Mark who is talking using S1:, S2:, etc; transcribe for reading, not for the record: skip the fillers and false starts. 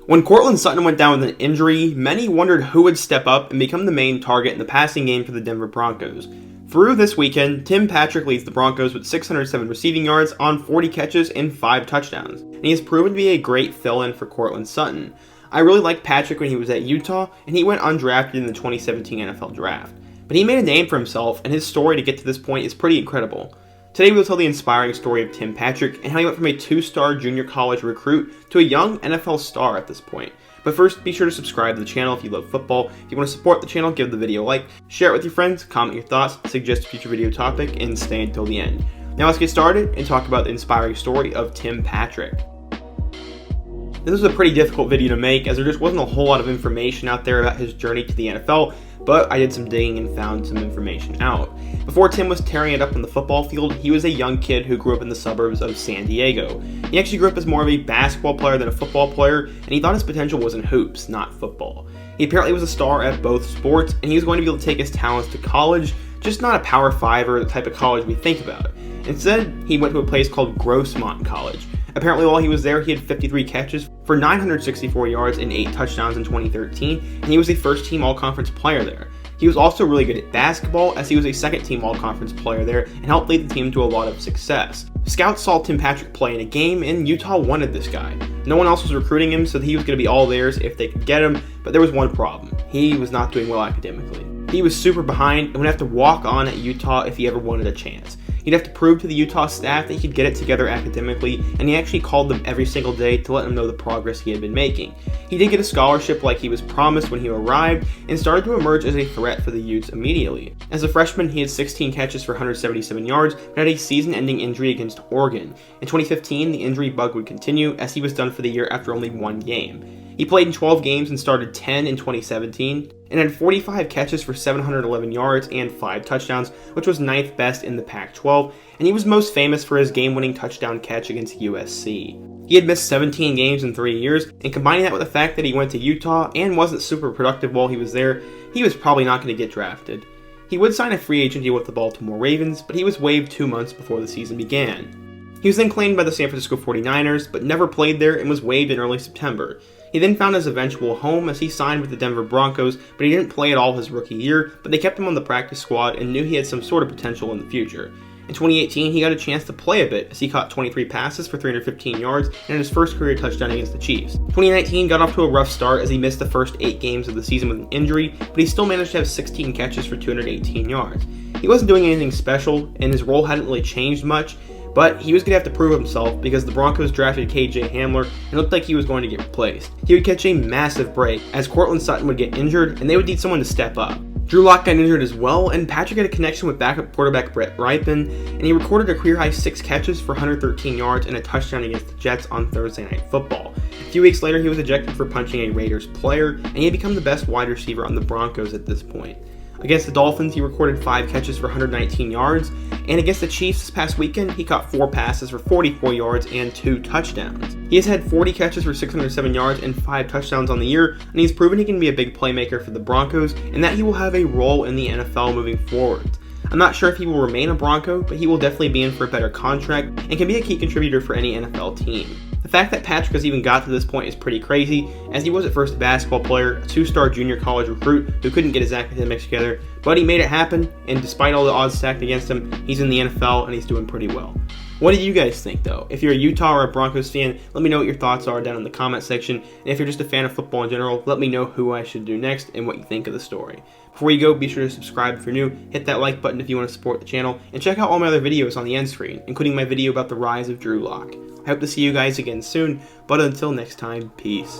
S1: When Courtland Sutton went down with an injury, many wondered who would step up and become the main target in the passing game for the Denver Broncos. Through this weekend, Tim Patrick leads the Broncos with 607 receiving yards on 40 catches and 5 touchdowns, and he has proven to be a great fill-in for Courtland Sutton. I really liked Patrick when he was at Utah, and he went undrafted in the 2017 NFL Draft. But he made a name for himself, and his story to get to this point is pretty incredible. Today we will tell the inspiring story of Tim Patrick and how he went from a 2-star junior college recruit to a young NFL star at this point. But first, be sure to subscribe to the channel if you love football. If you want to support the channel, give the video a like, share it with your friends, comment your thoughts, suggest a future video topic, and stay until the end. Now let's get started and talk about the inspiring story of Tim Patrick. This was a pretty difficult video to make as there just wasn't a whole lot of information out there about his journey to the NFL, but I did some digging and found some information out. Before Tim was tearing it up on the football field, he was a young kid who grew up in the suburbs of San Diego. He actually grew up as more of a basketball player than a football player, and he thought his potential was in hoops, not football. He apparently was a star at both sports, and he was going to be able to take his talents to college, just not a Power 5 or the type of college we think about. Instead, he went to a place called Grossmont College. Apparently, while he was there, he had 53 catches for 964 yards and 8 touchdowns in 2013, and he was a first-team All-Conference player there. He was also really good at basketball, as he was a second-team All-Conference player there and helped lead the team to a lot of success. Scouts saw Tim Patrick play in a game, and Utah wanted this guy. No one else was recruiting him, so he was going to be all theirs if they could get him, but there was one problem. He was not doing well academically. He was super behind and would have to walk on at Utah if he ever wanted a chance. He'd have to prove to the Utah staff that he could get it together academically, and he actually called them every single day to let them know the progress he had been making. He did get a scholarship like he was promised when he arrived, and started to emerge as a threat for the Utes immediately. As a freshman, he had 16 catches for 177 yards, but had a season-ending injury against Oregon. In 2015, the injury bug would continue, as he was done for the year after only 1 game. He played in 12 games and started 10 in 2017, and had 45 catches for 711 yards and 5 touchdowns, which was 9th best in the Pac-12, and he was most famous for his game-winning touchdown catch against USC. He had missed 17 games in 3 years, and combining that with the fact that he went to Utah and wasn't super productive while he was there, he was probably not going to get drafted. He would sign a free agent deal with the Baltimore Ravens, but he was waived 2 months before the season began. He was then claimed by the San Francisco 49ers, but never played there and was waived in early September. He then found his eventual home as he signed with the Denver Broncos, but he didn't play at all his rookie year, but they kept him on the practice squad and knew he had some sort of potential in the future. In 2018, he got a chance to play a bit as he caught 23 passes for 315 yards and had his first career touchdown against the Chiefs. 2019 got off to a rough start as he missed the first 8 games of the season with an injury, but he still managed to have 16 catches for 218 yards. He wasn't doing anything special, and his role hadn't really changed much, but he was going to have to prove himself because the Broncos drafted KJ Hamler and it looked like he was going to get replaced. He would catch a massive break as Courtland Sutton would get injured and they would need someone to step up. Drew Lock got injured as well, and Patrick had a connection with backup quarterback Brett Rypien, and he recorded a career-high 6 catches for 113 yards and a touchdown against the Jets on Thursday Night Football. A few weeks later, he was ejected for punching a Raiders player, and he had become the best wide receiver on the Broncos at this point. Against the Dolphins, he recorded 5 catches for 119 yards, and against the Chiefs this past weekend, he caught 4 passes for 44 yards and 2 touchdowns. He has had 40 catches for 607 yards and 5 touchdowns on the year, and he's proven he can be a big playmaker for the Broncos, and that he will have a role in the NFL moving forward. I'm not sure if he will remain a Bronco, but he will definitely be in for a better contract, and can be a key contributor for any NFL team. The fact that Patrick has even got to this point is pretty crazy, as he was at first a basketball player, a 2-star junior college recruit who couldn't get his academics together, but he made it happen, and despite all the odds stacked against him, he's in the NFL and he's doing pretty well. What do you guys think though? If you're a Utah or a Broncos fan, let me know what your thoughts are down in the comment section, and if you're just a fan of football in general, let me know who I should do next and what you think of the story. Before you go, be sure to subscribe if you're new, hit that like button if you want to support the channel, and check out all my other videos on the end screen, including my video about the rise of Drew Lock. I hope to see you guys again soon, but until next time, peace.